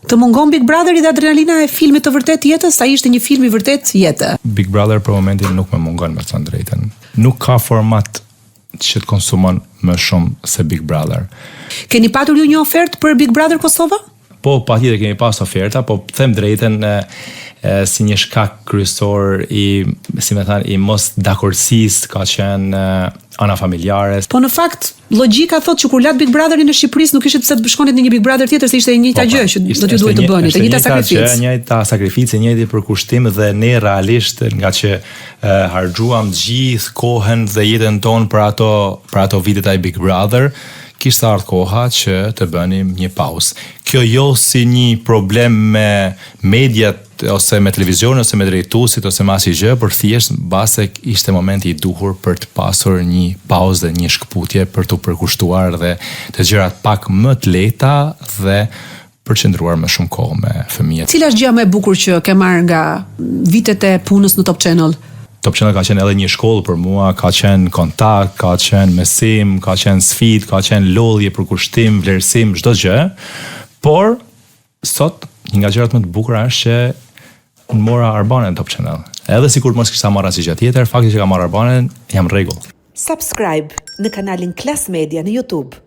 Të mungon Big Brother dhe adrenalina e filmit të vërtet jetës, sa ishte një film i vërtet jetë? Big Brother për momentin nuk më mungon, me thënë drejtën. Nuk ka format që të konsumon më shumë se Big Brother. Keni patur ju një ofertë për Big Brother Kosova? Po, patjetër kemi pas oferta, po them drejtën si një shkak kryesor i mos dakordësisë ka qenë ana familjare. Po në fakt, logjika thotë që kur lat Big Brotherin në Shqipërisë nuk ishte pse të shkonit në një Big Brother tjetër, se ishte e njëjta gjë që do t'ju duhet të bëni, e njëjta sakrificë. Njëjta sakrificë, njëjti përkushtim dhe ne realisht nga që harxhuam gjithë kohën dhe jetën tonë për ato vitet e Big Brother, kishte ardhur koha që të bënim një pauzë. Kjo jo si një problem me mediat ose me televizion ose me drejtuesit ose me asnjë gjë, por thjesht mbase ishte momenti i duhur për të pasur një pauzë dhe një shkputje për të përkushtuar dhe të gjërat pak më të lehta dhe përqendruar më shumë kohë me fëmijët. Cila është gjëja më e bukur që ke marrë nga vitet e punës në Top Channel? Top Channel ka qenë edhe një shkollë për mua, ka qenë kontakt, ka qenë mesim, ka qenë sfidë, ka qenë lodhje, përkushtim, vlerësim, çdo gjë. Por sot një nga gjërat më të bukura është që mora Arbanen Top Channel. Edhe sikur mos kisha marrë asgjë tjetër, fakti që kam marrë Arbanen jam rregull. Subscribe në kanalin Klas Media në YouTube.